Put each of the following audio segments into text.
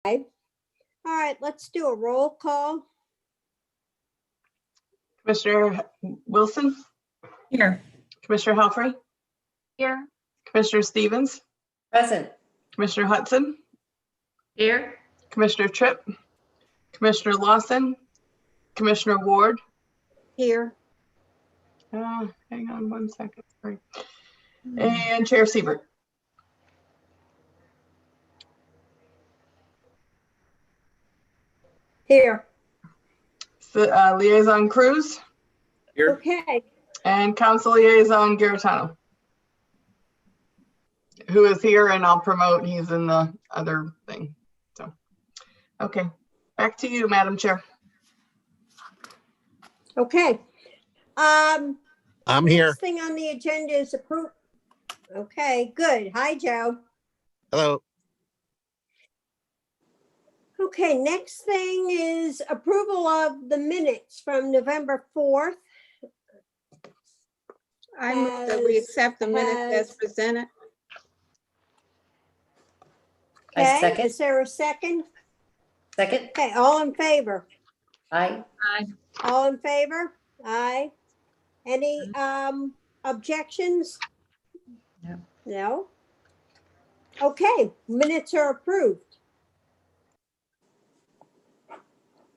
All right, let's do a roll call. Commissioner Wilson, Here. Commissioner Helfrey, Here. Commissioner Stevens, Present. Commissioner Hudson, Here. Commissioner Tripp, Commissioner Lawson, Commissioner Ward. Here. Hang on one second, sorry. And Chair Siebert. Here. Liaison Cruz Here. Okay. and Council Liaison Garitano, who is here, and I'll promote, he's in the other thing. So, okay, back to you, Madam Chair. Okay. I'm here. Next thing on the agenda is approve. Okay, good. Hi, Joe. Hello. Okay, next thing is approval of the minutes from November 4th. I move that we accept the minutes as presented. I Okay, second. is there a second? Second. Okay, all in favor? Aye. All in favor? Aye. Any objections? No. No? Okay, minutes are approved.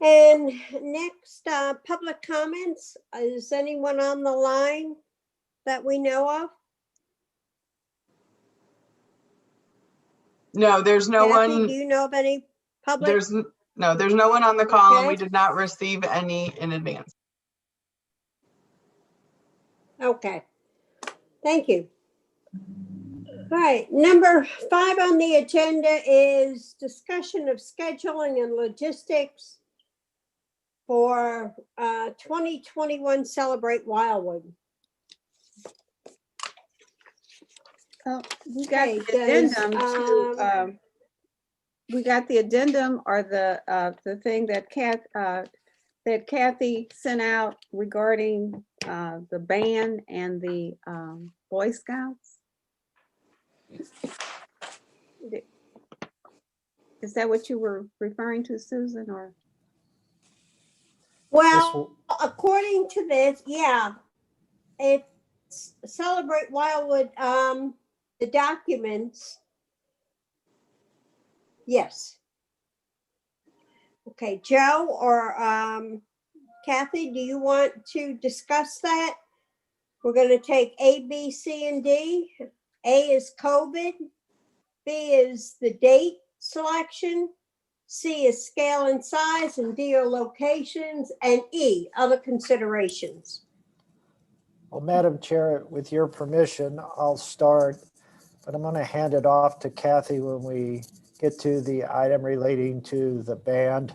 And next, public comments. Is anyone on the line that we know of? No, there's no Kathy, one. do you know of any public? There's no one on the call, and we Okay. did not receive any in advance. Okay, thank you. All right, number 5 on the agenda is discussion of scheduling and logistics for 2021 Celebrate Wildwood. We got Okay, the does, addendum to, we got the addendum or the thing that Kathy sent out regarding the band and the Boy Scouts. Is that what you were referring to, Susan, or? Well, according to this, yeah, it's Celebrate Wildwood, the documents. Yes. Okay, Joe or Kathy, do you want to discuss that? We're going to take A, B, C, and D. A is COVID. B is the date selection. C is scale and size, and D are locations, and E, other considerations. Well, Madam Chair, with your permission, I'll start, but I'm going to hand it off to Kathy when we get to the item relating to the band.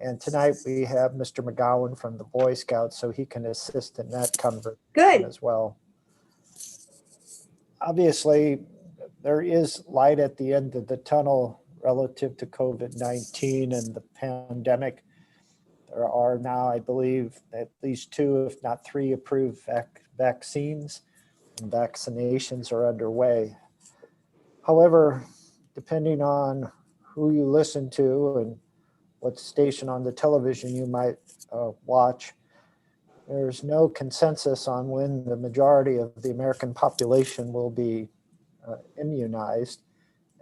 And tonight we have Mr. McGowan from the Boy Scouts, so he can assist in that conversation Good. as well. Obviously, there is light at the end of the tunnel relative to COVID-19 and the pandemic. There are now, I believe, at least 2, if not 3 approved vaccines, and vaccinations are underway. However, depending on who you listen to and what station on the television you might watch, there's no consensus on when the majority of the American population will be immunized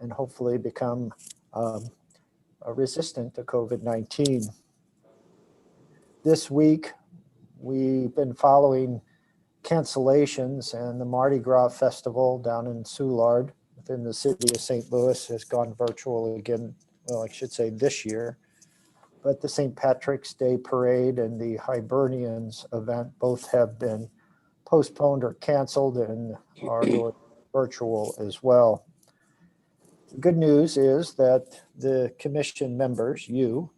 and hopefully become resistant to COVID-19. This week, we've been following cancellations, and the Mardi Gras Festival down in Soulard within the city of St. Louis has gone virtual again, well, I should say this year. But the St. Patrick's Day Parade and the Hibernians event both have been postponed or canceled and are going virtual as well. The good news is that the commission members, you,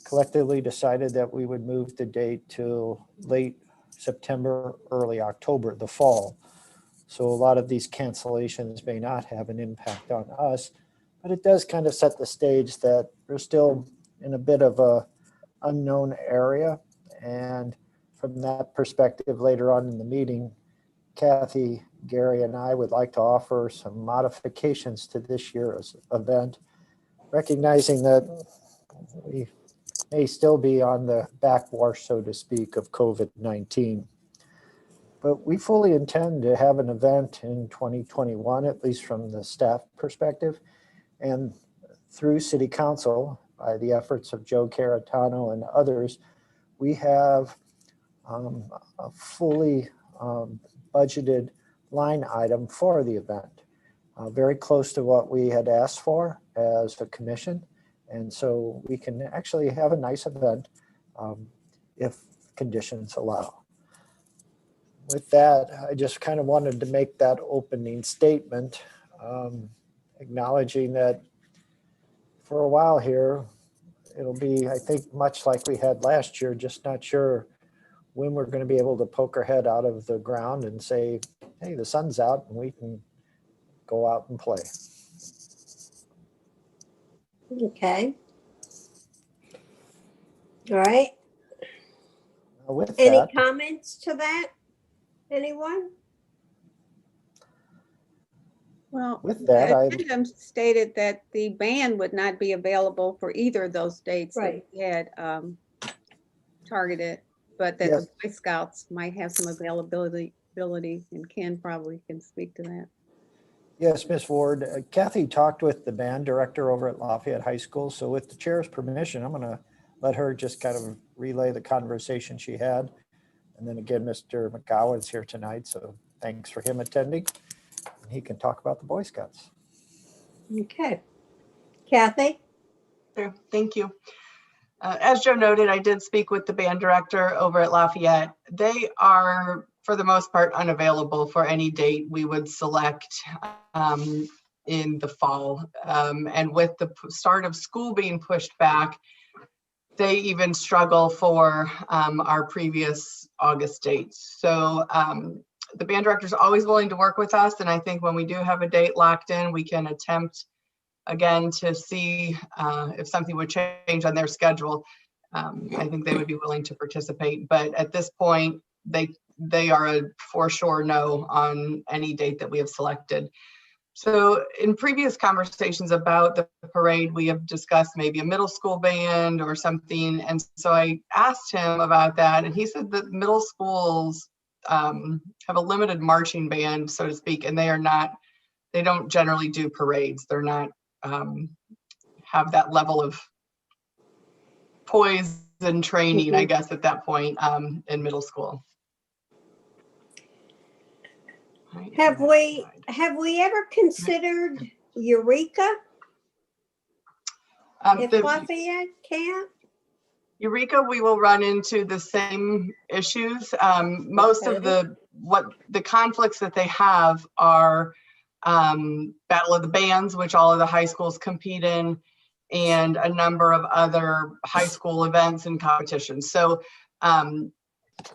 collectively decided that we would move the date to late September, early October, the fall. So a lot of these cancellations may not have an impact on us, but it does kind of set the stage that we're still in a bit of a unknown area. And from that perspective, later on in the meeting, Kathy, Gary, and I would like to offer some modifications to this year's event recognizing that we may still be on the backwash, so to speak, of COVID-19. But we fully intend to have an event in 2021, at least from the staff perspective, and through City Council, by the efforts of Joe Caratano and others, we have a fully budgeted line item for the event, very close to what we had asked for as a commission. And so we can actually have a nice event if conditions allow. With that, I just kind of wanted to make that opening statement, acknowledging that for a while here, it'll be, I think, much like we had last year, just not sure when we're going to be able to poke our head out of the ground and say, hey, the sun's out and we can go out and play. Okay. All right. With Any that, comments to that? Anyone? Well, With that, the I- addendum stated that the band would not be available for either of those dates that Right. we had targeted, but that Yes. the Boy Scouts might have some availability, and Ken probably can speak to that. yes, Ms. Ward, Kathy talked with the band director over at Lafayette High School. So with the chair's permission, I'm going to let her just kind of relay the conversation she had. And then again, Mr. McGowan's here tonight, so thanks for him attending. He can talk about the Boy Scouts. Okay. Kathy? Sure, thank you. As Joe noted, I did speak with the band director over at Lafayette. They are, for the most part, unavailable for any date we would select in the fall. And with the start of school being pushed back, they even struggle for our previous August dates. So the band director is always willing to work with us. And I think when we do have a date locked in, we can attempt again to see if something would change on their schedule. I think they would be willing to participate. But at this point, they are a for sure no on any date that we have selected. So in previous conversations about the parade, we have discussed maybe a middle school band or something. And so I asked him about that, and he said that middle schools have a limited marching band, so to speak, and they don't generally do parades. They're not have that level of poise and training, I guess, at that point in middle school. Right, Have and we that ever considered Eureka side. if The Lafayette can't? Eureka, we will run into the same issues. Most of the conflicts that they have are Battle of the Bands, which all of the high schools compete in, and a number of other high school events and competitions. So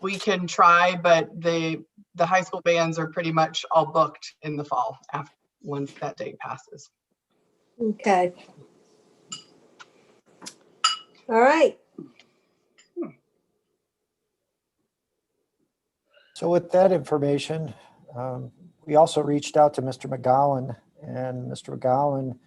we can try, but the high school bands are pretty much all booked in the fall after once that date passes. Okay. All right. So with that information, we also reached out to Mr. McGowan, and Mr. McGowan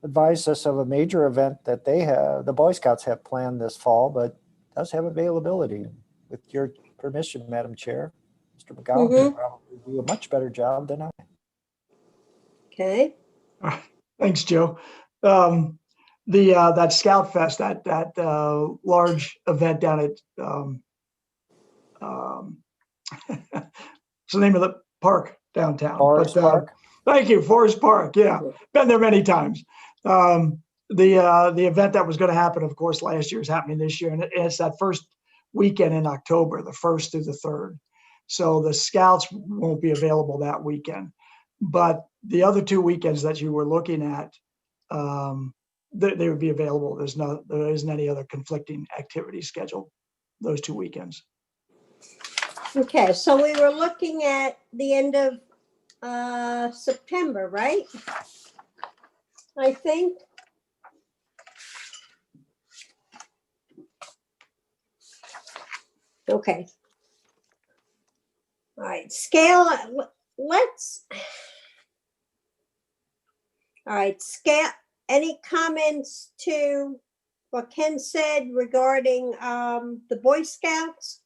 advised us of a major event that the Boy Scouts have planned this fall, but does have availability. With your permission, Madam Chair, Mr. McGowan can probably do a much better job than I. Okay. Thanks, Joe. That Scout Fest, that large event down at what's the name of the park downtown? Forest Park. Thank you, Forest Park. Yeah, been there many times. The event that was going to happen, of course, last year is happening this year, and it's that first weekend in October, the 1st through the 3rd. So the Scouts won't be available that weekend, but the other 2 weekends that you were looking at, they would be available. There isn't any other conflicting activity scheduled those 2 weekends. Okay, so we were looking at the end of September, right? I think. Okay. All right, scale, let's. All right, any comments to what Ken said regarding the Boy Scouts?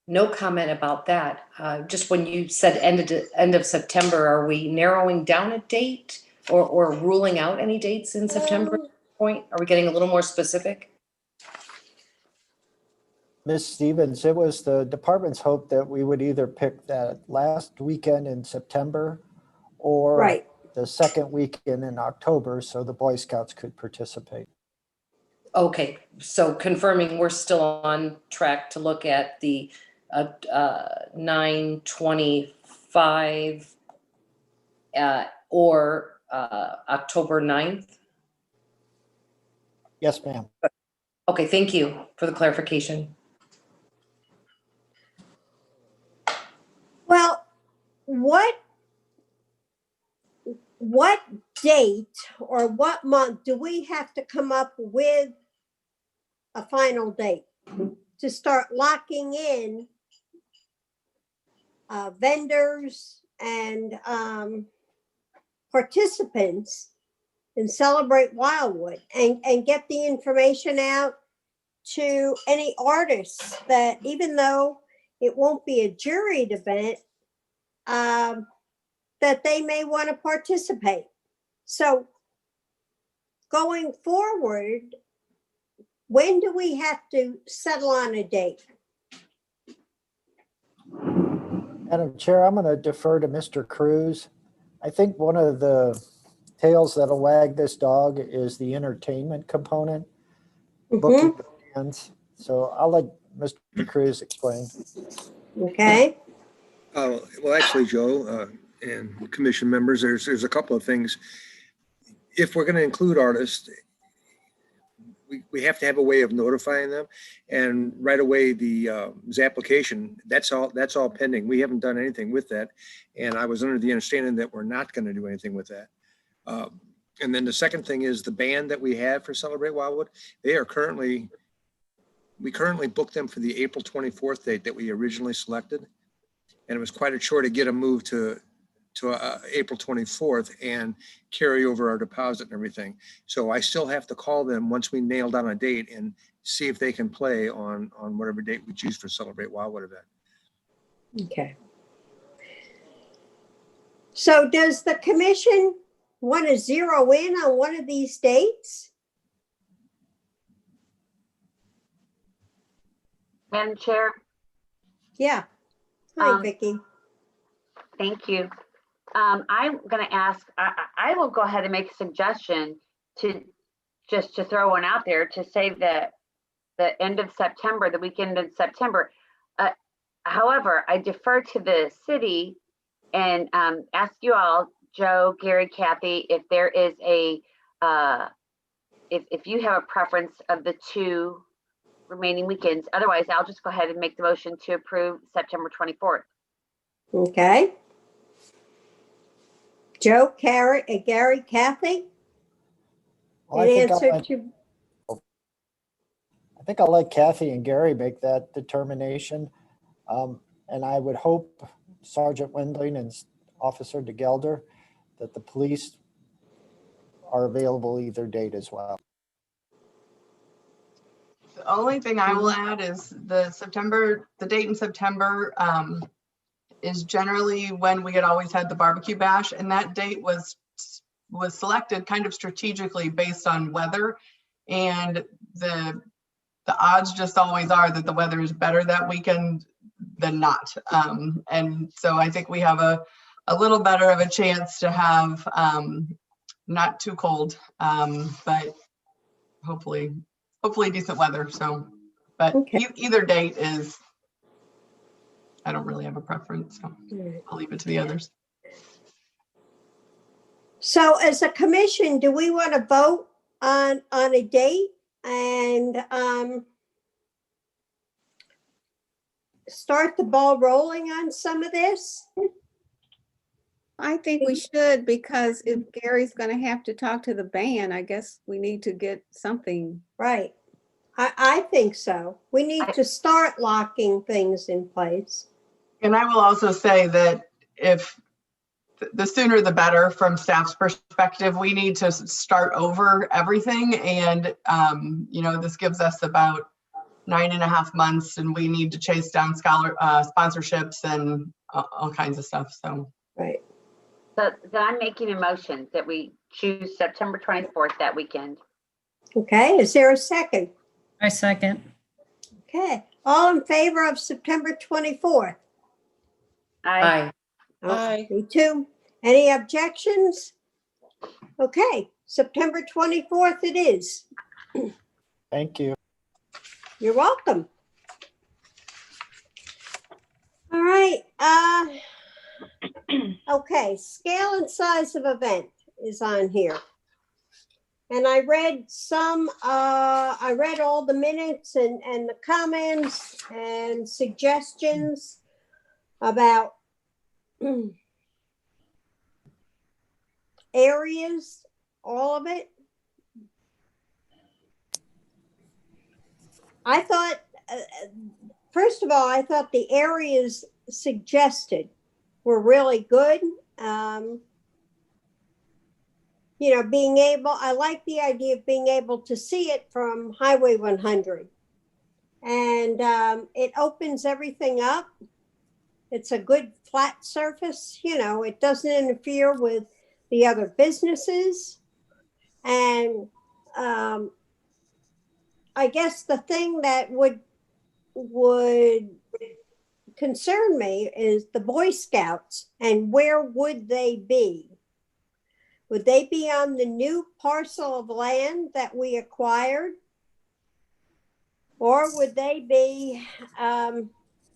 No comment about that. Just when you said end of September, are we narrowing down a date or ruling out any dates in September at this point? Are we getting a little more specific? Ms. Stevens, it was the department's hope that we would either pick that last weekend in September or Right. the second weekend in October so the Boy Scouts could participate. Okay, so confirming we're still on track to look at the 9/25 or October 9th? Yes, ma'am. Okay, thank you for the clarification. Well, what date or what month do we have to come up with a final date to start locking in vendors and participants in Celebrate Wildwood and get the information out to any artists that, even though it won't be a juried event, that they may want to participate. So going forward, when do we have to settle on a date? Madam Chair, I'm going to defer to Mr. Cruz. I think one of the tails that'll wag this dog is the entertainment component, booking the bands. So I'll let Mr. Cruz explain. Okay. Well, actually, Joe and commission members, there's a couple of things. If we're going to include artists, we have to have a way of notifying them, and right away the application, that's all pending. We haven't done anything with that, and I was under the understanding that we're not going to do anything with that. And then the second thing is the band that we have for Celebrate Wildwood. We currently booked them for the April 24th date that we originally selected, and it was quite a chore to get them moved to April 24th and carry over our deposit and everything. So I still have to call them once we nail down a date and see if they can play on whatever date we choose for Celebrate Wildwood event. Okay. So does the commission want to zero in on one of these dates? Madam Chair, Yeah. Hi, Um, Vicki. thank you. I'm going to ask, I will go ahead and make a suggestion to throw one out there to say that the end of September, the weekend of September. However, I defer to the city and ask you all, Joe, Gary, Kathy, if there is if you have a preference of the two remaining weekends. Otherwise, I'll just go ahead and make the motion to approve September 24th. Okay. Joe, Gary, Kathy? Well, In answer to, I think I'll let Kathy and Gary make that determination. And I would hope Sergeant Wendling and Officer DeGelder that the police are available either date as well. The only thing I will add is the date in September is generally when we had always had the barbecue bash, and that date was selected kind of strategically based on weather, and the odds just always are that the weather is better that weekend than not. And so I think we have a little better of a chance to have not too cold, but hopefully decent weather. So, but Okay. either date is, I don't really have a preference, so I'll leave it to the others. so as a commission, do we want to vote on a date and start the ball rolling on some of this? I think we should, because if Gary's gonna have to talk to the band, I guess we need to get something. Right. I think so. We need to start locking things in place. And I will also say that if the sooner the better from staff's perspective. We need to start over everything. And, this gives us about 9.5 months, and we need to chase down sponsorships and all kinds of stuff. So. Right. So then I'm making a motion that we choose September 24th that weekend. Okay, is there a second? I second. Okay, all in favor of September 24th? I Aye. Me too. Any objections? Okay, September 24th it is. Thank you. You're welcome. All right. Okay, scale and size of event is on here. And I read I read all the minutes and the comments and suggestions about areas, all of it. I thought, first of all, I thought the areas suggested were really good. I like the idea of being able to see it from Highway 100. And it opens everything up. It's a good flat surface, it doesn't interfere with the other businesses. And I guess the thing that would concern me is the Boy Scouts and where would they be? Would they be on the new parcel of land that we acquired? Or would they be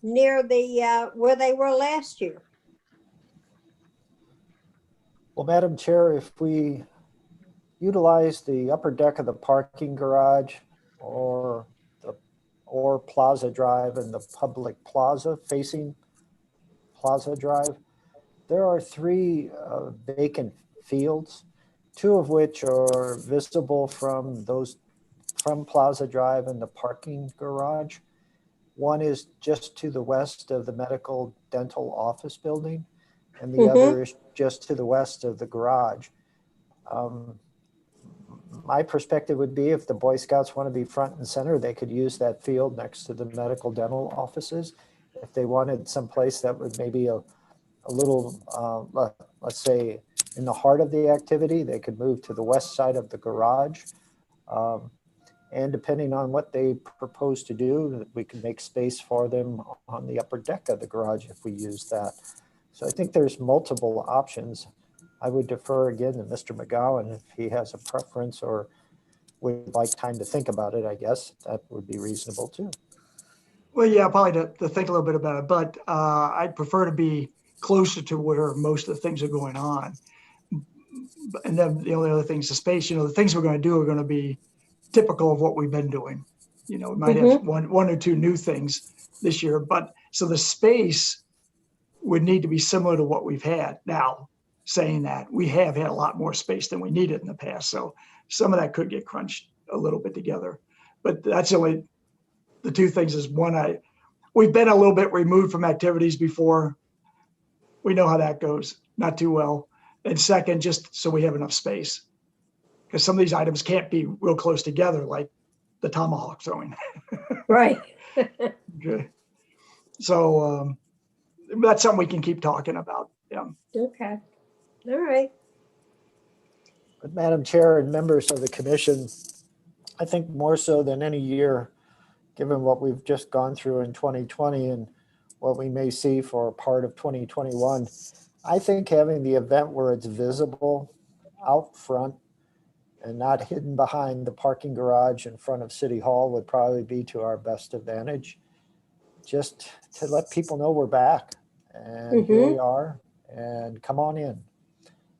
near the where they were last year? Well, Madam Chair, if we utilize the upper deck of the parking garage or Plaza Drive and the public plaza facing Plaza Drive, there are 3 vacant fields, 2 of which are visible from Plaza Drive and the parking garage. One is just to the west of the medical dental office building, and the other is just to the west of the garage. My perspective would be if the Boy Scouts want to be front and center, they could use that field next to the medical dental offices. If they wanted someplace that would maybe a little, let's say, in the heart of the activity, they could move to the west side of the garage. And depending on what they propose to do, we can make space for them on the upper deck of the garage if we use that. So I think there's multiple options. I would defer again to Mr. McGowan if he has a preference or would like time to think about it. I guess that would be reasonable too. Well, yeah, probably to think a little bit about it, but I'd prefer to be closer to where most of the things are going on. And then the only other things, the space, the things we're going to do are going to be typical of what we've been doing. We might have one or 2 new things this year, but so the space would need to be similar to what we've had. Now, saying that, we have had a lot more space than we needed in the past, so some of that could get crunched a little bit together. But that's only the 2 things. Is one, we've been a little bit removed from activities before. We know how that goes, not too well. And second, just so we have enough space, because some of these items can't be real close together, like the tomahawk throwing. Right. Okay. So that's something we can keep talking about. Yeah. Okay. All right. But Madam Chair and members of the commission, I think more so than any year, given what we've just gone through in 2020 and what we may see for part of 2021, I think having the event where it's visible out front and not hidden behind the parking garage in front of City Hall would probably be to our best advantage. Just to let people know we're back and here we are and come on in.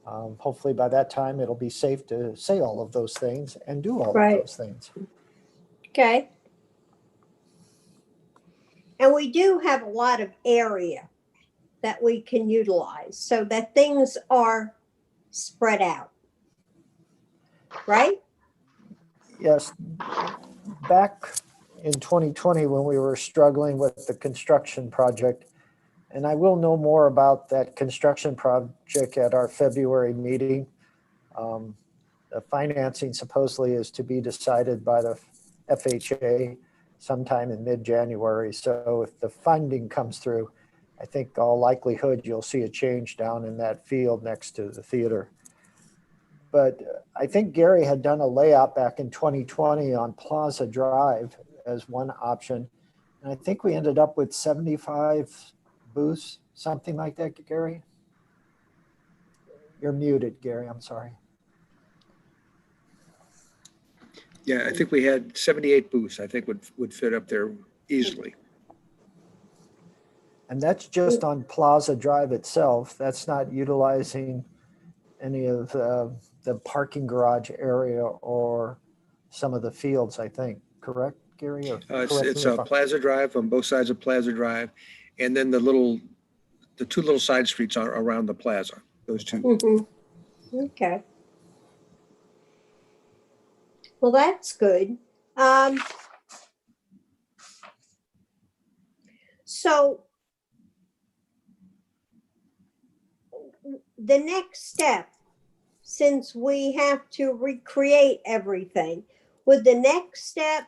Hopefully by that time it'll be safe to say all of those things and do all of those things. Okay. And we do have a lot of area that we can utilize so that things are spread out. Right? Yes. Back in 2020 when we were struggling with the construction project And I will know more about that construction project at our February meeting. The financing supposedly is to be decided by the FHA sometime in mid-January. So if the funding comes through, I think all likelihood you'll see a change down in that field next to the theater. But I think Gary had done a layout back in 2020 on Plaza Drive as one option. And I think we ended up with 75 booths, something like that, Gary? You're muted, Gary, I'm sorry. Yeah, I think we had 78 booths, I think would fit up there easily. And that's just on Plaza Drive itself. That's not utilizing any of the parking garage area or some of the fields, I think, correct, Gary? Or It's Plaza Drive on both sides of Plaza Drive, and then the two little side streets are around the plaza, those two. Mm-hmm. Okay. Well, that's good. So the next step, since we have to recreate everything, would the next step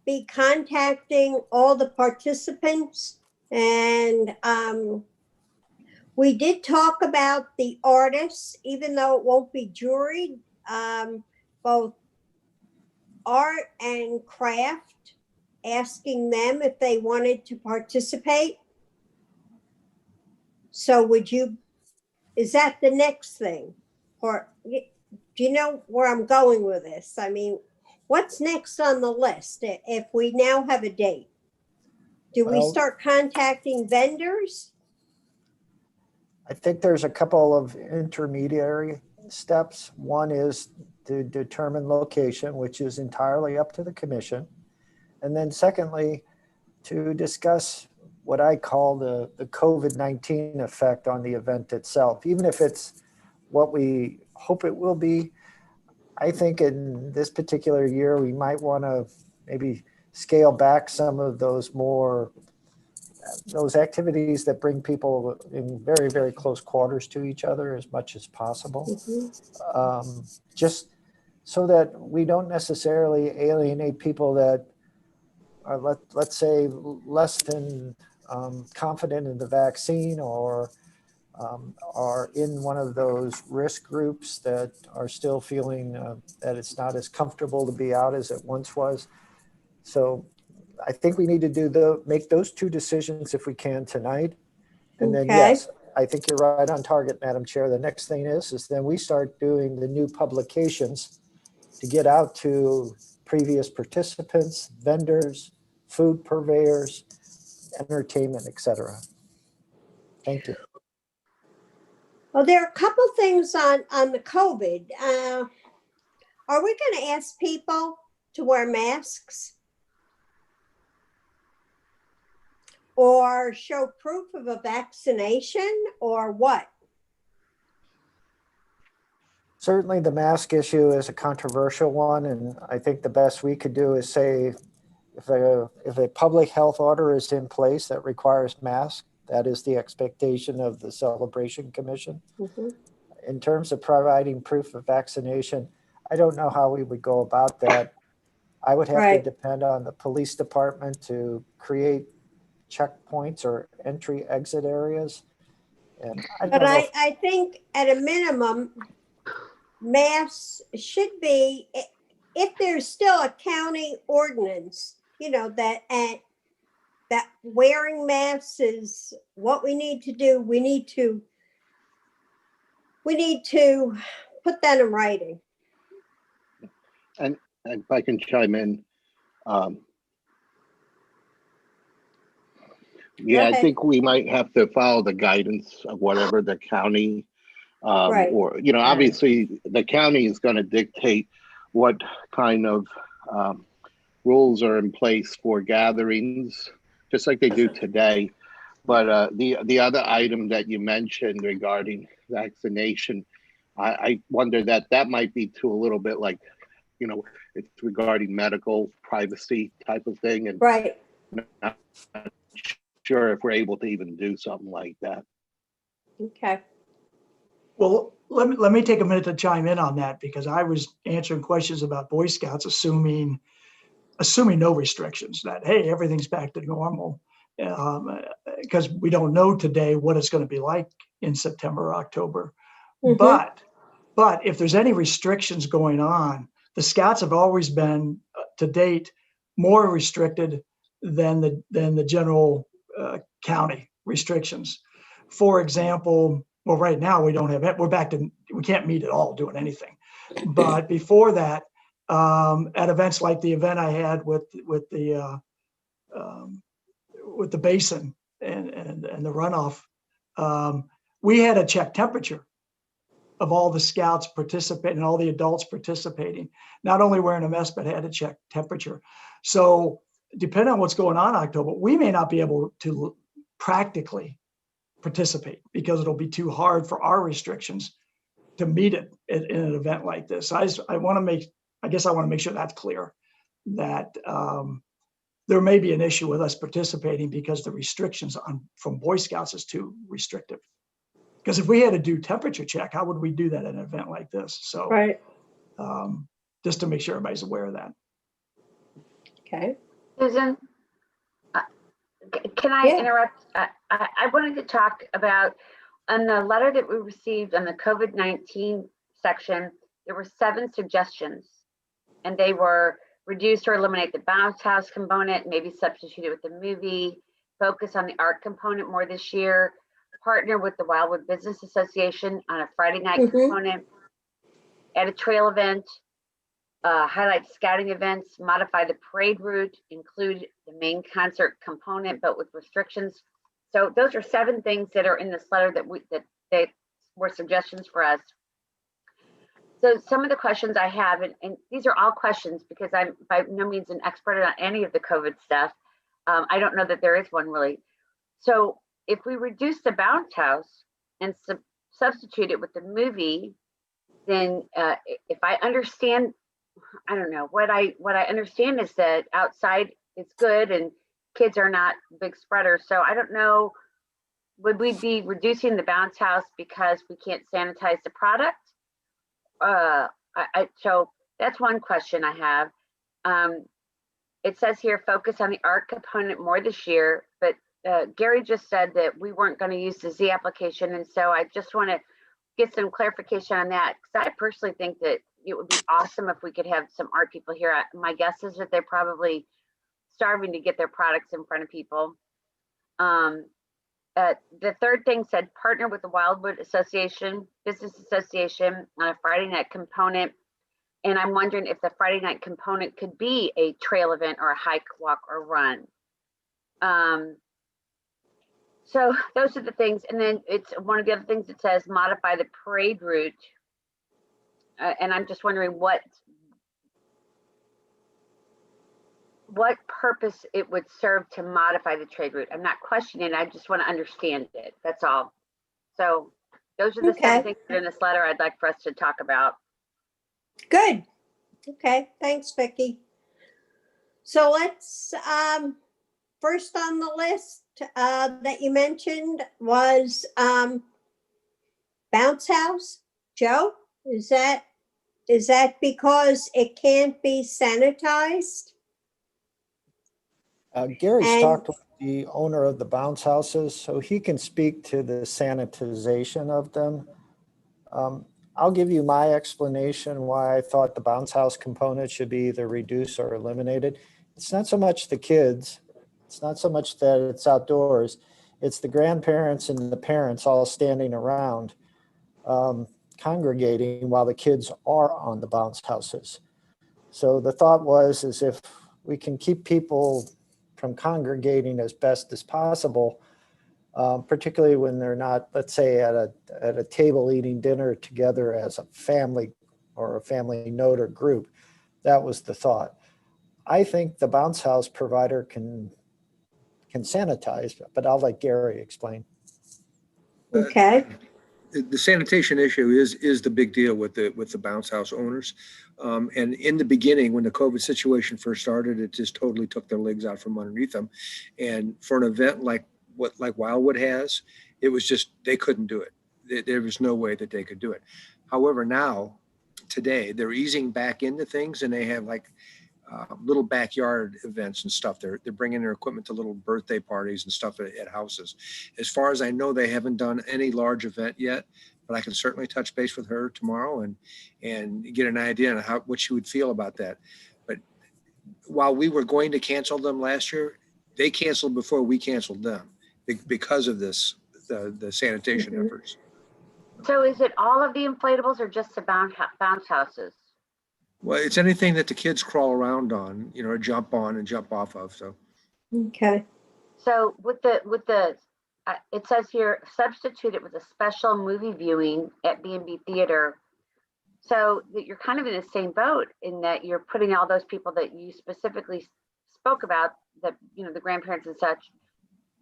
be contacting all the participants? And we did talk about the artists, even though it won't be juried, both art and craft, asking them if they wanted to participate. So is that the next thing? Or do you know where I'm going with this? I mean, what's next on the list if we now have a date? Do we start contacting vendors? I think there's a couple of intermediary steps. One is to determine location, which is entirely up to the commission. And then secondly, to discuss what I call the COVID-19 effect on the event itself. Even if it's what we hope it will be, I think in this particular year, we might want to maybe scale back some of those activities that bring people in very, very close quarters to each other as much as possible. Mm-hmm. Just so that we don't necessarily alienate people that are, let's say, less than confident in the vaccine or are in one of those risk groups that are still feeling that it's not as comfortable to be out as it once was. So I think we need to make those two decisions if we can tonight. And then, yes, I think you're right on target, Madam Chair. The next thing is then we start doing the new publications to get out to previous participants, vendors, food purveyors, entertainment, etc. Thank you. Well, there are a couple things on the COVID. Are we going to ask people to wear masks? Or show proof of a vaccination or what? Certainly the mask issue is a controversial one. And I think the best we could do is say, if a public health order is in place that requires masks, that is the expectation of the Celebration Commission. Mm-hmm. In terms of providing proof of vaccination, I don't know how we would go about that. I would have to depend on the police department to create checkpoints or entry exit areas. And I think at a minimum, masks should be, if there's still a county ordinance, that wearing masks is what we need to do. We need to put that in writing. And if I can chime in, I think we might have to follow the guidance of whatever the county, or, obviously the county is going to dictate what kind of rules are in place for gatherings, just like they do today. But the other item that you mentioned regarding vaccination, I wonder that might be too a little bit like, it's regarding medical privacy type of thing. And sure if we're able to even do something like that. Okay. Well, let me take a minute to chime in on that, because I was answering questions about Boy Scouts, assuming no restrictions, that, hey, everything's back to normal. Because we don't know today what it's going to be like in September or October. Mhm. But if there's any restrictions going on, the Scouts have always been, to date, more restricted than the general county restrictions. For example, well, right now we don't have it. We can't meet at all doing anything. But before that, at events like the event I had with the basin and the runoff, we had to check temperature of all the Scouts participating, all the adults participating, not only wearing a mask, but had to check temperature. So depending on what's going on in October, we may not be able to practically participate because it'll be too hard for our restrictions to meet it in an event like this. I want to make sure that's clear, that there may be an issue with us participating because the restrictions from Boy Scouts is too restrictive. Because if we had to do temperature check, how would we do that at an event like this? So, Right. Just to make sure everybody's aware of that. Okay. Susan, can I interrupt? I wanted to talk about, on the letter that we received on the COVID-19 section, there were 7 suggestions, and they were reduce or eliminate the bounce house component, maybe substitute it with the movie, focus on the art component more this year, partner with the Wildwood Business Association on a Friday night component, add a trail event, highlight scouting events, modify the parade route, include the main concert component, but with restrictions. So those are 7 things that are in this letter that they were suggestions for us. So some of the questions I have, and these are all questions because I'm by no means an expert on any of the COVID stuff. I don't know that there is one really. So if we reduce the bounce house and substitute it with the movie, then if I understand, I don't know, what I understand is that outside is good and kids are not big spreaders. So I don't know, would we be reducing the bounce house because we can't sanitize the product? So that's one question I have. It says here, focus on the art component more this year, but Gary just said that we weren't going to use the Z application. And so I just want to get some clarification on that, because I personally think that it would be awesome if we could have some art people here. My guess is that they're probably starving to get their products in front of people. The third thing said partner with the Wildwood Business Association on a Friday night component. And I'm wondering if the Friday night component could be a trail event or a hike, walk, or run. So those are the things. And then it's one of the other things that says modify the parade route. And I'm just wondering what purpose it would serve to modify the trade route. I'm not questioning, I just want to understand it. That's all. So those are the 7 things in this letter I'd like for us to talk about. Good. Okay. Thanks, Vicki. So let's, first on the list that you mentioned was bounce house. Joe, is that because it can't be sanitized? Gary's talked with the owner of the bounce houses, so he can speak to the sanitization of them. I'll give you my explanation why I thought the bounce house component should be either reduced or eliminated. It's not so much the kids. It's not so much that it's outdoors. It's the grandparents and the parents all standing around congregating while the kids are on the bounce houses. So the thought was, is if we can keep people from congregating as best as possible, particularly when they're not, let's say, at a table eating dinner together as a family or a family note or group. That was the thought. I think the bounce house provider can sanitize, but I'll let Gary explain. Okay. The sanitation issue is the big deal with the bounce house owners. And in the beginning, when the COVID situation first started, it just totally took their legs out from underneath them. And for an event like what like Wildwood has. It was just, they couldn't do it. There was no way that they could do it. However, now, today, they're easing back into things, and they have like little backyard events and stuff. They're bringing their equipment to little birthday parties and stuff at houses. As far as I know, they haven't done any large event yet, but I can certainly touch base with her tomorrow and get an idea on what she would feel about that. But while we were going to cancel them last year, they canceled before we canceled them because of this, the sanitation efforts. So is it all of the inflatables or just the bounce houses? Well, it's anything that the kids crawl around on, you know, or jump on and jump off of. So. Okay. So with the it says here, substitute it with a special movie viewing at B&B Theater. So that you're kind of in the same boat in that you're putting all those people that you specifically spoke about, that, you know, the grandparents and such,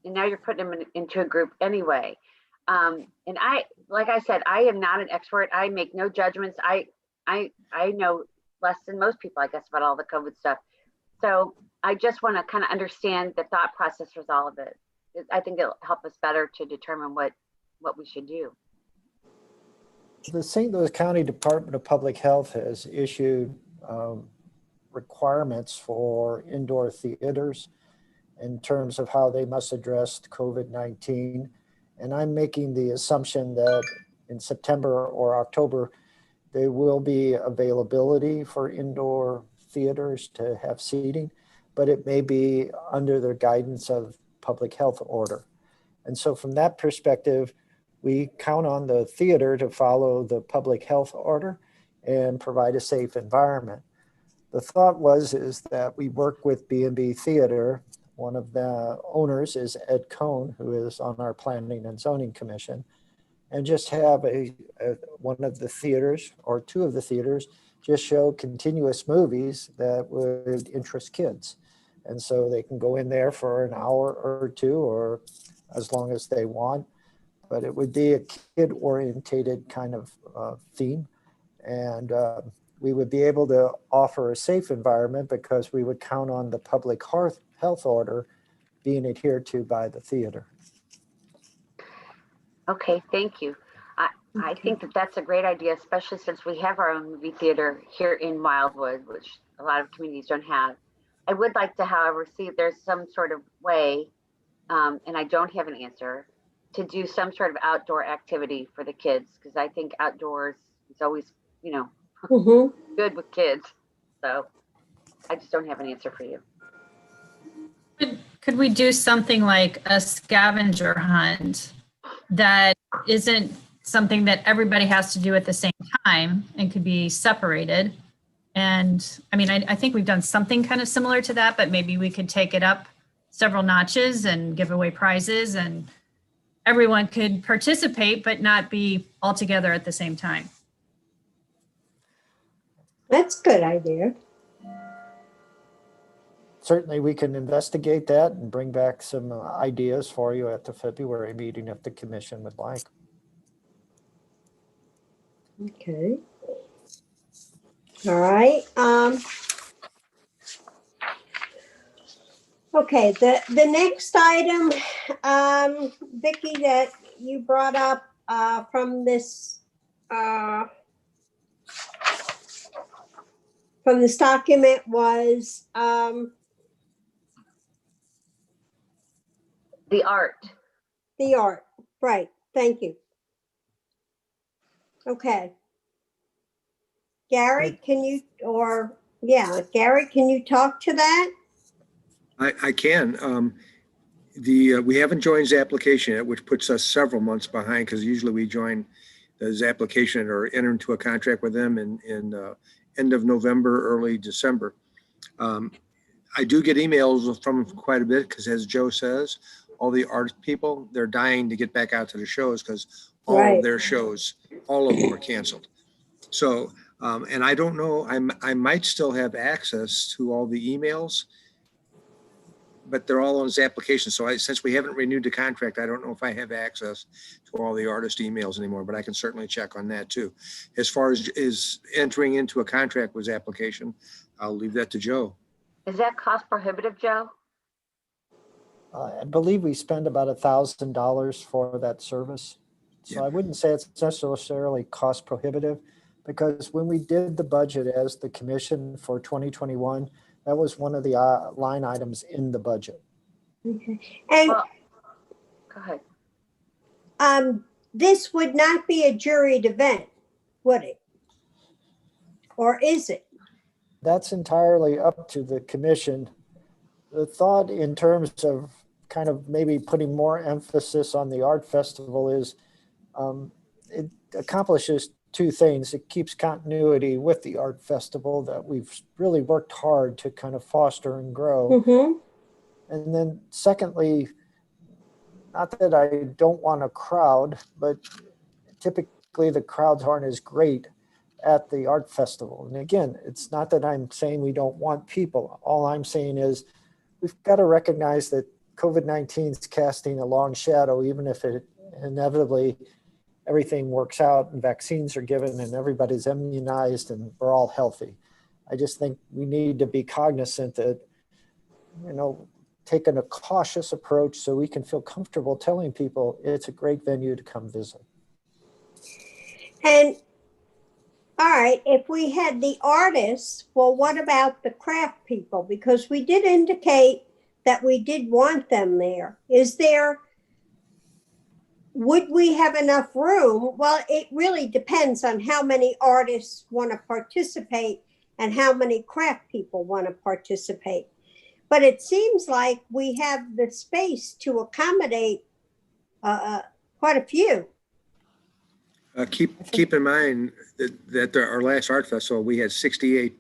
and now you're putting them into a group anyway. And like I said, I am not an expert. I make no judgments. I know less than most people, I guess, about all the COVID stuff. So I just want to kind of understand the thought process with all of it. I think it'll help us better to determine what we should do. The St. Louis County Department of Public Health has issued requirements for indoor theaters in terms of how they must address COVID-19. And I'm making the assumption that in September or October, there will be availability for indoor theaters to have seating, but it may be under the guidance of public health order. And so from that perspective, we count on the theater to follow the public health order and provide a safe environment. The thought is that we work with B&B Theater. One of the owners is Ed Cohn, who is on our Planning and Zoning Commission, and just have one of the theaters or two of the theaters just show continuous movies that would interest kids. And so they can go in there for an hour or two or as long as they want, but it would be a kid-orientated kind of theme. And we would be able to offer a safe environment because we would count on the public health order being adhered to by the theater. Okay, thank you. I think that that's a great idea, especially since we have our own movie theater here in Wildwood, which a lot of communities don't have. I would like to, however, see if there's some sort of way, and I don't have an answer, to do some sort of outdoor activity for the kids, because I think outdoors is always, you know, good with kids. So I just don't have an answer for you. Could we do something like a scavenger hunt that isn't something that everybody has to do at the same time and could be separated? And I mean, I think we've done something kind of similar to that, but maybe we could take it up several notches and give away prizes, and everyone could participate, but not be all together at the same time. That's a good idea. Certainly we can investigate that and bring back some ideas for you at the February meeting if the commission would like. Okay. All right. Okay, the next item, Vicki, that you brought up from this document was The art. the art. Right. Thank you. Okay. Gary, can you talk to that? I can. We haven't joined his application yet, which puts us several months behind because usually we join his application or enter into a contract with them in end of November, early December. I do get emails from him quite a bit because, as Joe says, all the art people, they're dying to get back out to the shows because all of their shows, all of them were canceled. So, and I don't know, I might still have access to all the emails, but they're all on his application. So since we haven't renewed the contract, I don't know if I have access to all the artist emails anymore, but I can certainly check on that too. As far as is entering into a contract with his application, I'll leave that to Joe. Is that cost prohibitive, Joe? I believe we spend about $1,000 for that service. So Yeah. I wouldn't say it's necessarily cost prohibitive, because when we did the budget as the commission for 2021, that was one of the line items in the budget. Okay. And Well, go ahead. this would not be a juried event, would it? Or is it? That's entirely up to the commission. The thought in terms of kind of maybe putting more emphasis on the art festival is it accomplishes two things. It keeps continuity with the art festival that we've really worked hard to kind of foster and grow. Mm-hmm. And then secondly, not that I don't want a crowd, but typically the crowds aren't as great at the art festival. And again, it's not that I'm saying we don't want people. All I'm saying is we've got to recognize that COVID-19 is casting a long shadow, even if it inevitably everything works out and vaccines are given and everybody's immunized and we're all healthy. I just think we need to be cognizant that, taking a cautious approach so we can feel comfortable telling people it's a great venue to come visit. And all right, if we had the artists, well, what about the craft people? Because we did indicate that we did want them there. Would we have enough room? Well, it really depends on how many artists want to participate and how many craft people want to participate. But it seems like we have the space to accommodate quite a few. Keep in mind that our last art festival, we had 68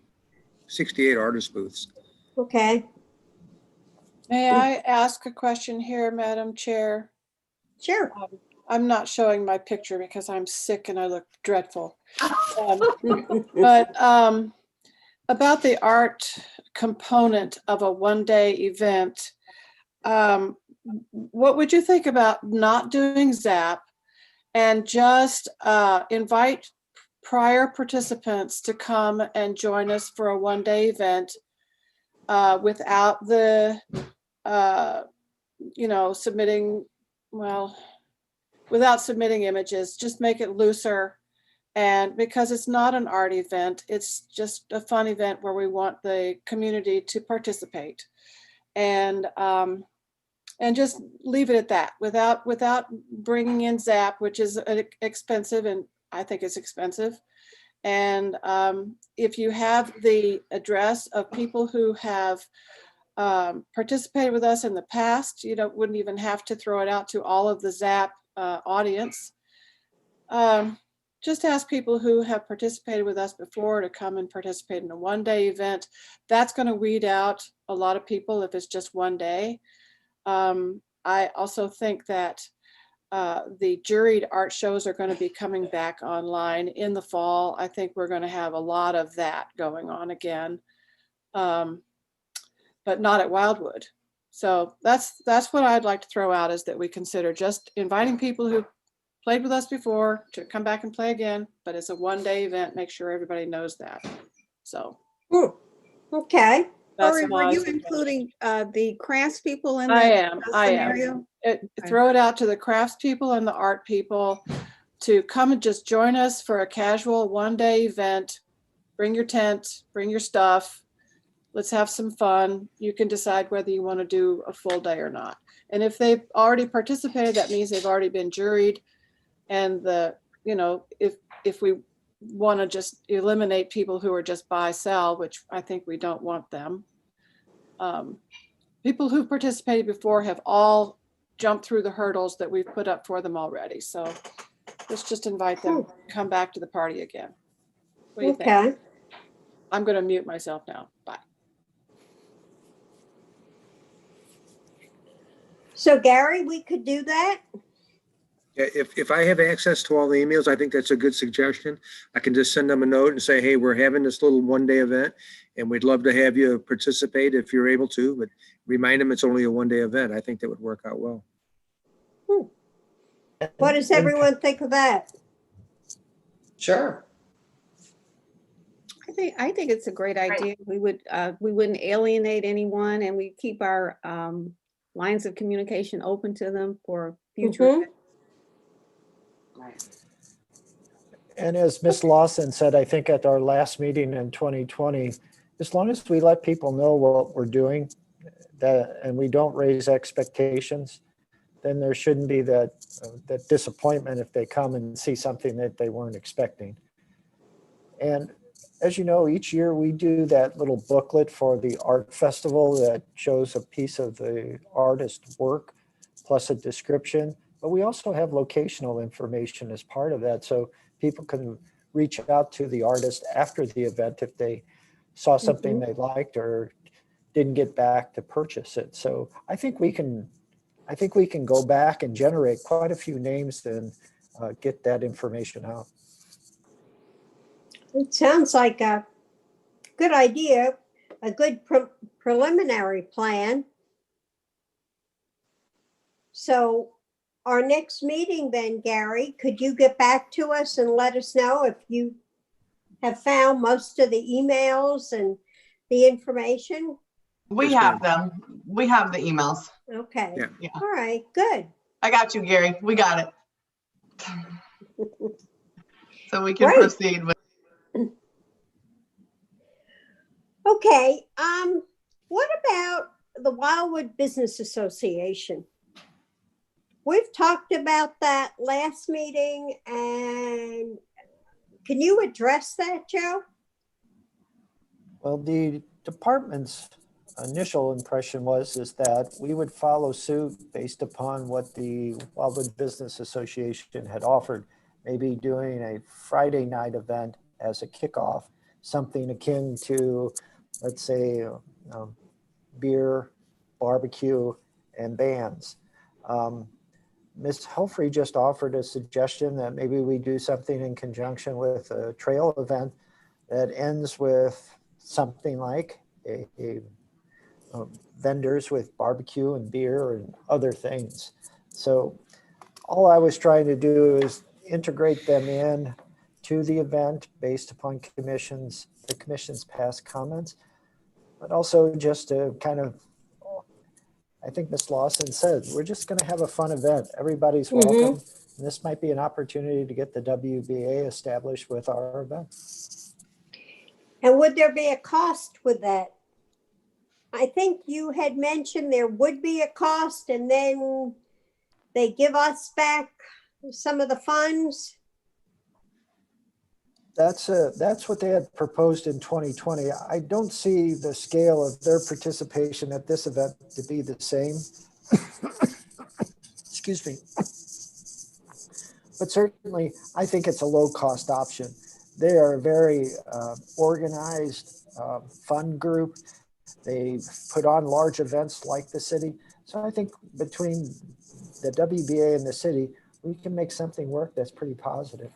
artist booths. Okay, May I ask a question here, Madam Chair? sure. I'm not showing my picture because I'm sick and I look dreadful. But about the art component of a one-day event, what would you think about not doing ZAP and just invite prior participants to come and join us for a one-day event without the, without submitting images, just make it looser. And because it's not an art event, it's just a fun event where we want the community to participate. And just leave it at that without bringing in ZAP, which is expensive, and I think it's expensive. And if you have the address of people who have participated with us in the past, you wouldn't even have to throw it out to all of the ZAP audience. Just ask people who have participated with us before to come and participate in a one-day event. That's going to weed out a lot of people if it's just one day. I also think that the juried art shows are going to be coming back online in the fall. I think we're going to have a lot of that going on again, but not at Wildwood. So that's what I'd like to throw out, is that we consider just inviting people who played with us before to come back and play again, but it's a one-day event. Make sure everybody knows that. So. Okay. Lori, were you including the crafts people in I that am. scenario? Throw it out to the crafts people and the art people to come and just join us for a casual one-day event. Bring your tent, bring your stuff. Let's have some fun. You can decide whether you want to do a full day or not. And if they've already participated, that means they've already been juried. And if we want to just eliminate people who are just buy sell, which I think we don't want them. People who've participated before have all jumped through the hurdles that we've put up for them already. So let's just invite them to come back to the party again. What do you think? I'm going to mute myself now. Bye. So Gary, we could do that? Yeah, if I have access to all the emails, I think that's a good suggestion. I can just send them a note and say, hey, we're having this little one-day event and we'd love to have you participate if you're able to, but remind them it's only a one-day event. I think that would work out well. What does everyone think of that? Sure. I think it's a great idea. We wouldn't alienate anyone, and we keep our lines of communication open to them for future Mhm. events. Right. And as Ms. Lawson said, I think at our last meeting in 2020, as long as we let people know what we're doing, that, and we don't raise expectations, then there shouldn't be that disappointment if they come and see something that they weren't expecting. And as you know, each year we do that little booklet for the art festival that shows a piece of the artist's work plus a description. But we also have locational information as part of that, so people can reach out to the artist after the event if they saw something they liked or didn't get back to purchase it. So I think we can go back and generate quite a few names and get that information out. It sounds like a good idea, a good preliminary plan. So our next meeting then, Gary, could you get back to us and let us know if you have found most of the emails and the information? We Yes, have them. We have the emails. Okay. Yeah. Yeah. All right, good. I got you, Gary. We got it. So we can Great. proceed with. Okay, what about the Wildwood Business Association? We've talked about that last meeting, and can you address that, Joe? Well, the department's initial impression is that we would follow suit based upon what the Wildwood Business Association had offered, maybe doing a Friday night event as a kickoff, something akin to, let's say, beer, barbecue, and bands. Ms. Helfrey just offered a suggestion that maybe we do something in conjunction with a trail event that ends with something like vendors with barbecue and beer and other things. So all I was trying to do is integrate them in to the event based upon the commission's past comments, but also just to kind of, I think Ms. Lawson said, we're just going to have a fun event. Everybody's welcome. And this might be an opportunity to get the WBA established with our event. And would there be a cost with that? I think you had mentioned there would be a cost, and then they give us back some of the funds. That's what they had proposed in 2020. I don't see the scale of their participation at this event to be the same. Excuse me. But certainly, I think it's a low-cost option. They are a very organized, fun group. They put on large events like the city. So I think between the WBA and the city, we can make something work that's pretty positive.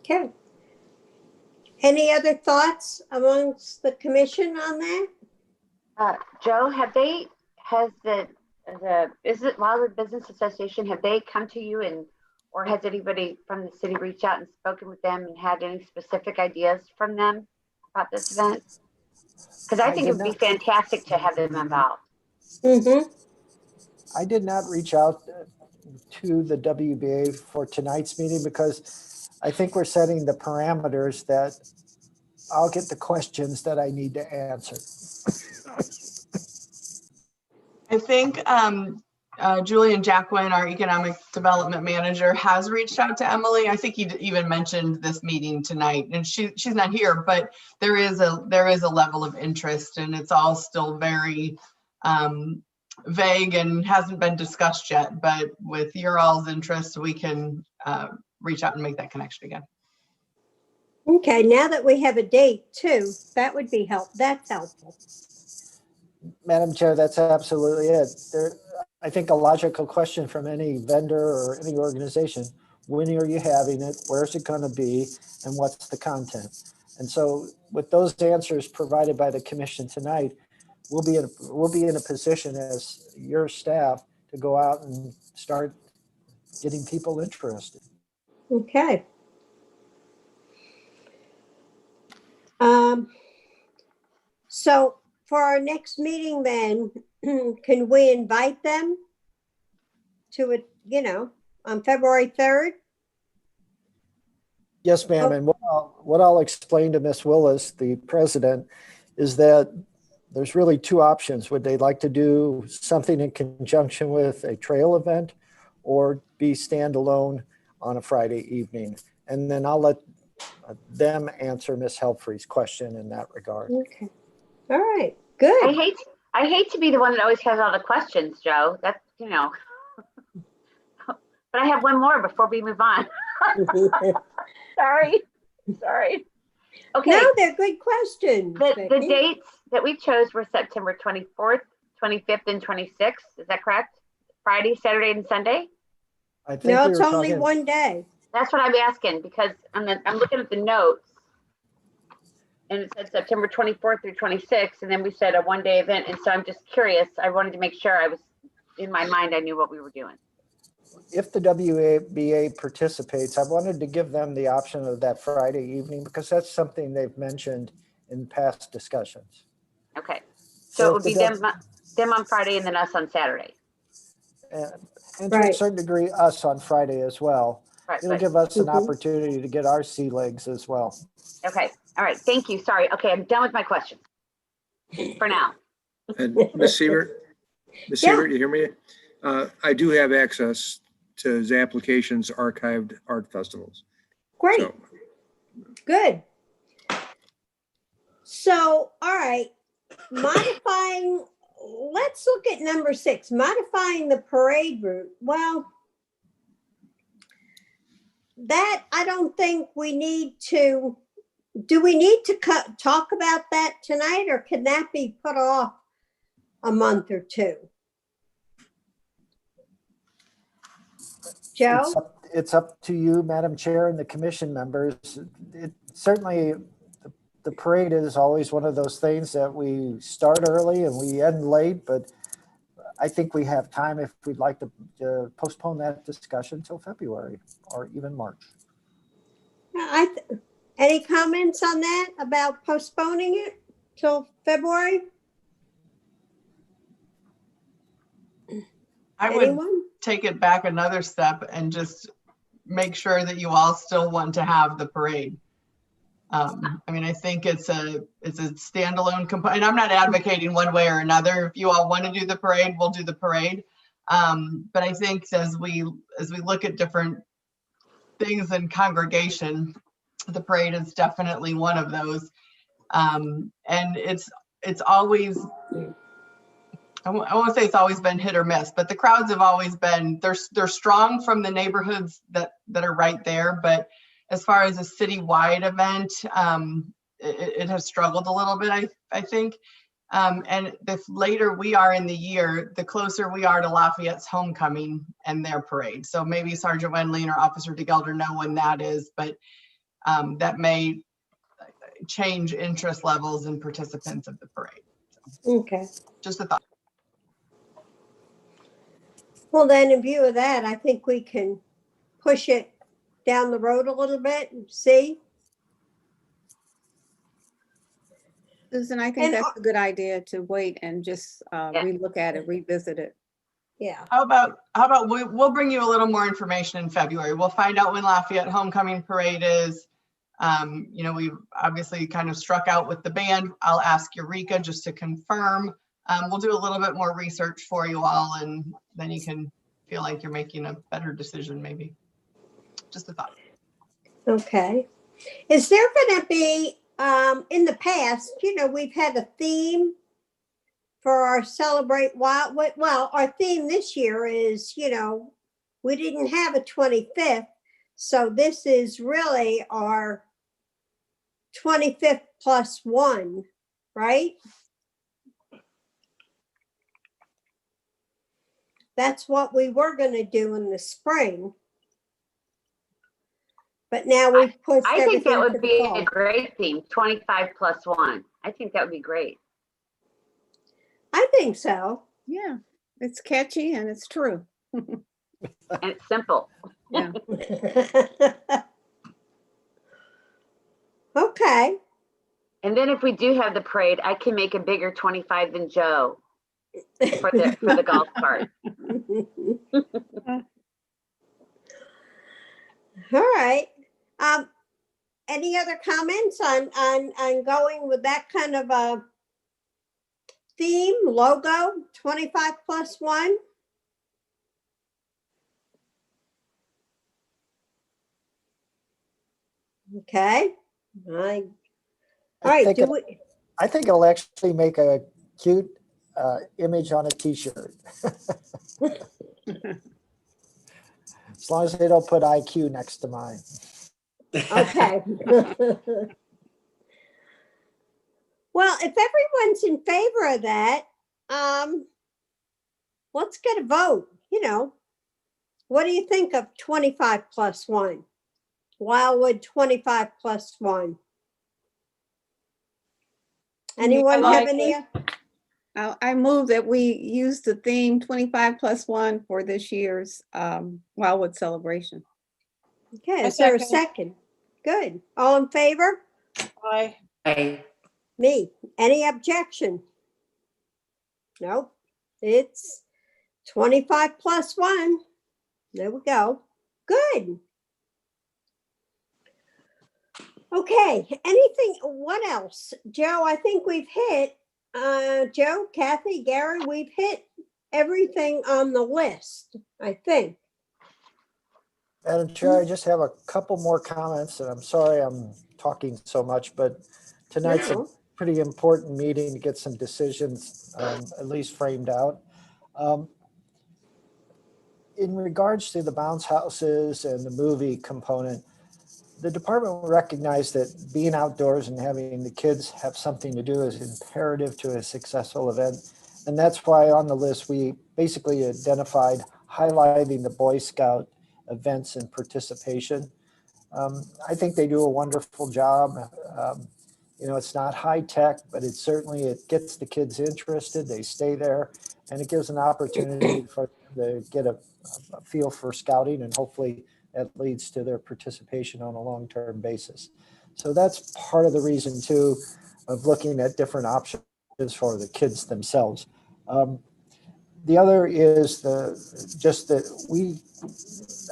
Okay. Any other thoughts amongst the commission on that? Joe, Wildwood Business Association, have they come to you or has anybody from the city reached out and spoken with them and had any specific ideas from them about this event? Because I think it would be fantastic to have them involved. I did not reach out to the WBA for tonight's meeting because I think we're setting the parameters that I'll get the questions that I need to answer. I think Julian Jacquin, our economic development manager, has reached out to Emily. I think he even mentioned this meeting tonight, and she's not here, but there is a level of interest, and it's all still very vague and hasn't been discussed yet. But with your all's interest, we can reach out and make that connection again. Okay, now that we have a date too, that would be that's helpful. Madam Chair, that's absolutely it. I think a logical question from any vendor or any organization, when are you having it? Where's it going to be? And what's the content? And so with those answers provided by the commission tonight, we'll be in a position as your staff to go out and start getting people interested. Okay. So for our next meeting then, can we invite them to it, on February 3rd? Yes, ma'am. And what I'll explain to Ms. Willis, the president, is that there's really two options. Would they like to do something in conjunction with a trail event or be standalone on a Friday evening? And then I'll let them answer Ms. Helfrey's question in that regard. Okay. All right, good. I hate to be the one that always has all the questions, Joe. That's, but I have one more before we move on. Sorry. Okay. No, they're good questions. The dates that we chose were September 24th, 25th, and 26th. Is that correct? Friday, Saturday, and Sunday? I think No, we it's were only talking- one day. That's what I'm asking because I'm looking at the notes. And it said September 24th through 26th, and then we said a one-day event. And so I'm just curious. I wanted to make sure in my mind, I knew what we were doing. If the WABA participates, I wanted to give them the option of that Friday evening because that's something they've mentioned in past discussions. Okay. So it would be if them on Friday and then us on Saturday. And to a certain degree, us on Friday as well. Right. It'll give us an opportunity to get our sea legs as well. Okay. All right. Thank you. Sorry. Okay. I'm done with my questions for now. And Ms. Siebert, you hear me? I do have access to his applications, archived art festivals. Great. So, Good. So, all right, modifying, let's look at number 6, modifying the parade route. Well, that I don't think we need to, do we need to talk about that tonight, or can that be put off a month or two? Joe? It's up to you, Madam Chair, and the commission members. Certainly, the parade is always one of those things that we start early and we end late, but I think we have time if we'd like to postpone that discussion till February or even March. Any comments on that about postponing it till February? I would Anyone? take it back another step and just make sure that you all still want to have the parade. I mean, I think it's a standalone component. I'm not advocating one way or another. If you all want to do the parade, we'll do the parade. But I think as we look at different things in congregation, the parade is definitely one of those. And it's always, I won't say it's always been hit or miss, but the crowds have always been, they're strong from the neighborhoods that are right there. But as far as a citywide event, it has struggled a little bit, I think. And the later we are in the year, the closer we are to Lafayette's homecoming and their parade. So maybe Sergeant Wendling or Officer DeGelder know when that is, but that may change interest levels and participants of the parade. So, okay. just a thought. Well, then in view of that, I think we can push it down the road a little bit and see. Susan, I think that's a good idea to wait and just relook at it, revisit it. Yeah. How about we'll bring you a little more information in February. We'll find out when Lafayette Homecoming Parade is. We've obviously kind of struck out with the band. I'll ask Eureka just to confirm. We'll do a little bit more research for you all, and then you can feel like you're making a better decision, maybe. Just a thought. Okay. Is there going to be, in the past, we've had a theme for our Celebrate Wildwood. Well, our theme this year is, we didn't have a 25th. So this is really our 25th plus one, right? That's what we were going to do in the spring. But now we've pushed I think that everything to would the be fall. a great theme, 25 plus 1. I think that would be great. I think so. Yeah, it's catchy and it's true. And it's simple. Yeah. Okay. And then if we do have the parade, I can make a bigger 25 than Joe for the golf cart. All right. Any other comments on going with that kind of a theme, logo, 25+1? Okay. All right. I think it'll actually make a cute image on a t-shirt. As long as they don't put IQ next to mine. Okay. Well, if everyone's in favor of that, let's get a vote. What do you think of 25+1? Wildwood 25+1. Anyone have any? I move that we use the theme 25+1 for this year's Wildwood celebration. Okay, is there a second? Good. All in favor? Aye. Aye. Me. Any objection? Nope. It's 25+1. There we go. Good. Okay, what else? Joe, I think we've hit, Joe, Kathy, Gary, we've hit everything on the list, I think. Madam Chair, I just have a couple more comments, and I'm sorry I'm talking so much, but tonight's a pretty important meeting to get some decisions at least framed out. In regards to the bounce houses and the movie component, the department recognized that being outdoors and having the kids have something to do is imperative to a successful event. And that's why on the list, we basically identified highlighting the Boy Scout events and participation. I think they do a wonderful job. It's not high tech, but it gets the kids interested. They stay there, and it gives an opportunity for them to get a feel for scouting, and hopefully that leads to their participation on a long-term basis. So that's part of the reason too of looking at different options for the kids themselves. The other is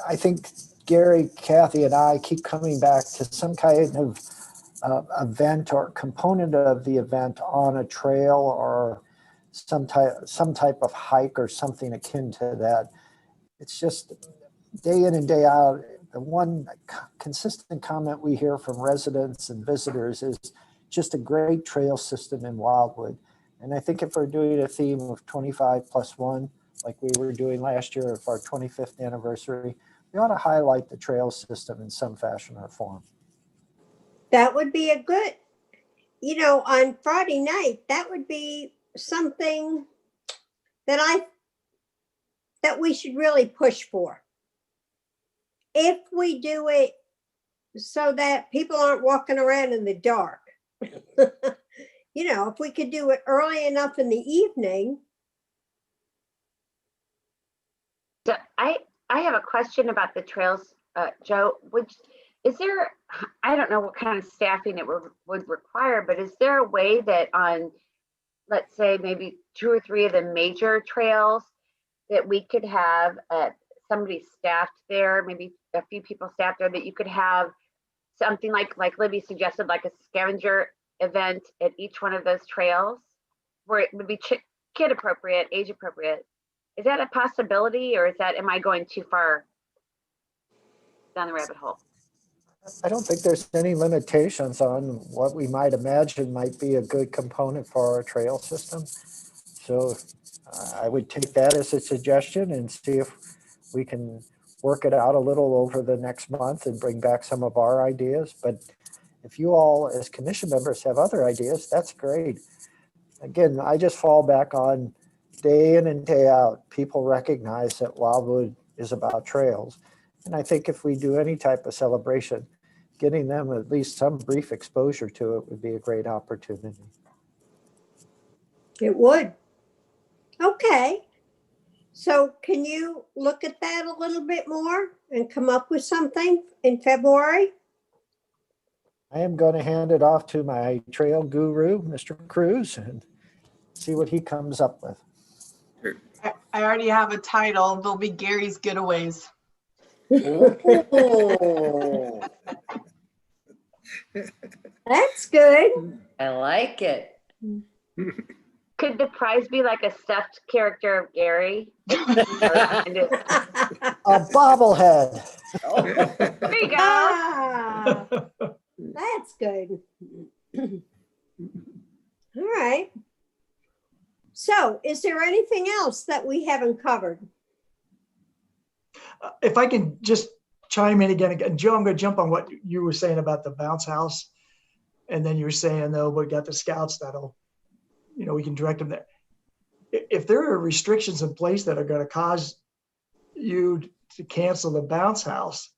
I think Gary, Kathy, and I keep coming back to some kind of event or component of the event on a trail or some type of hike or something akin to that. It's just day in and day out, the one consistent comment we hear from residents and visitors is just a great trail system in Wildwood. And I think if we're doing a theme of 25+1, like we were doing last year for our 25th anniversary, we ought to highlight the trail system in some fashion or form. That would be a good, on Friday night, that would be something that we should really push for. If we do it so that people aren't walking around in the dark, if we could do it early enough in the evening. So I have a question about the trails, Joe. Is there, I don't know what kind of staffing it would require, but is there a way that on, let's say, maybe 2 or 3 of the major trails that we could have somebody staffed there, maybe a few people staffed there, that you could have something like Libby suggested, like a scavenger event at each one of those trails where it would be kid appropriate, age appropriate? Is that a possibility, or am I going too far down the rabbit hole? I don't think there's any limitations on what we might imagine might be a good component for our trail system. So I would take that as a suggestion and see if we can work it out a little over the next month and bring back some of our ideas. But if you all as commission members have other ideas, that's great. Again, I just fall back on day in and day out, people recognize that Wildwood is about trails. And I think if we do any type of celebration, getting them at least some brief exposure to it would be a great opportunity. It would. Okay. So can you look at that a little bit more and come up with something in February? I am going to hand it off to my trail guru, Mr. Cruz, and see what he comes up with. I already have a title. They'll be Gary's Getaways. Oh, That's good. I like it. Could the prize be like a stuffed character of Gary? A bobblehead. There you go. Ah, that's good. All right. So is there anything else that we haven't covered? If I can just chime in again, Joe, I'm going to jump on what you were saying about the bounce house. And then you were saying, though, we got the scouts that'll, we can direct them there. If there are restrictions in place that are going to cause you to cancel the bounce house,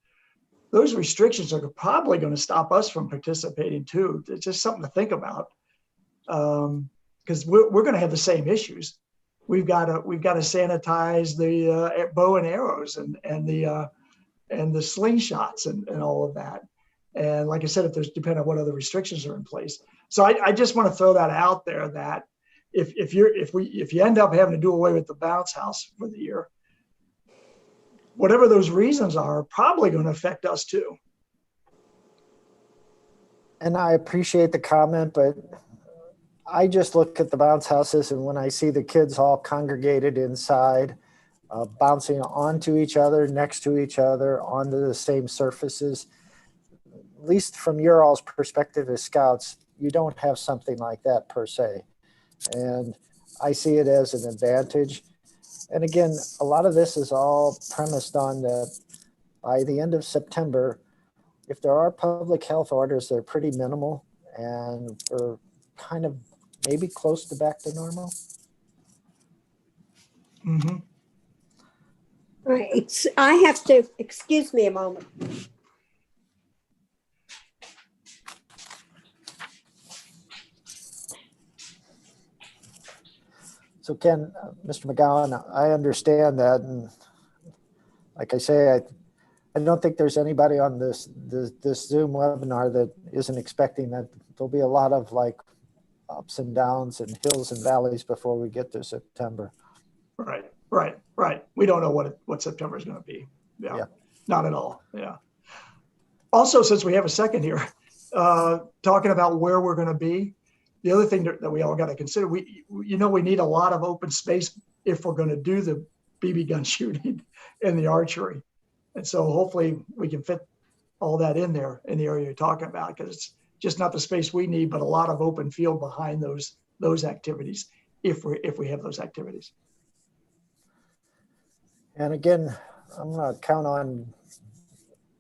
those restrictions are probably going to stop us from participating too. It's just something to think about. Because we're going to have the same issues. We've got to sanitize the bow and arrows and the slingshots and all of that. And like I said, if there's depending on what other restrictions are in place. So I just want to throw that out there that if you end up having to do away with the bounce house for the year, whatever those reasons are probably going to affect us too. And I appreciate the comment, but I just look at the bounce houses, and when I see the kids all congregated inside, bouncing onto each other, next to each other, onto the same surfaces, at least from your all's perspective as scouts, you don't have something like that per se. And I see it as an advantage. And again, a lot of this is all premised on that by the end of September, if there are public health orders, they're pretty minimal and we're kind of maybe close to back to normal. Mm-hmm. All right, I have to, excuse me a moment. So Ken, Mr. McGowan, I understand that. And like I say, I don't think there's anybody on this Zoom webinar that isn't expecting that there'll be a lot of like ups and downs and hills and valleys before we get to September. Right. We don't know what September is going to be. Yeah, not at all. Yeah. Also, since we have a second here, talking about where we're going to be, the other thing that we all got to consider, we need a lot of open space if we're going to do the BB gun shooting and the archery. And so hopefully we can fit all that in there in the area you're talking about, because it's just not the space we need, but a lot of open field behind those activities if we have those activities. And again, I'm going to count on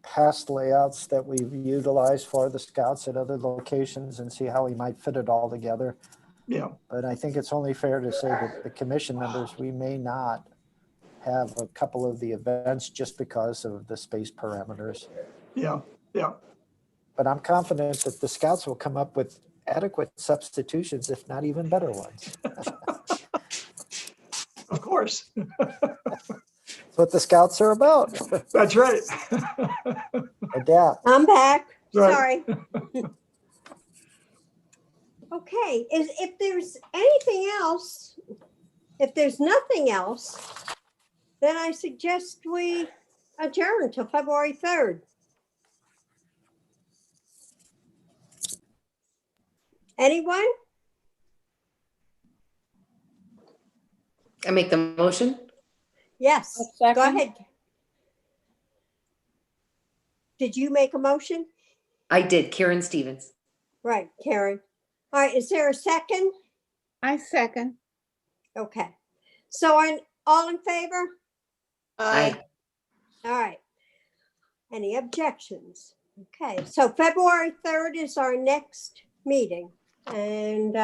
past layouts that we've utilized for the scouts at other locations and see how we might fit it all together. Yeah. But I think it's only fair to say that the commission members, we may not have a couple of the events just because of the space parameters. Yeah. But I'm confident that the scouts will come up with adequate substitutions, if not even better ones. Of course. That's what the scouts are about. That's right. Adapt. I'm back. Right. Sorry. Okay, if there's anything else, if there's nothing else, then I suggest we adjourn till February 3rd. Anyone? I make the motion. Yes, go second. ahead. Did you make a motion? I did. Karen Stevens. Right, Karen. All right, is there a second? I second. Okay. So all in favor? Aye. All right. Any objections? Okay, so February 3rd is our next meeting. And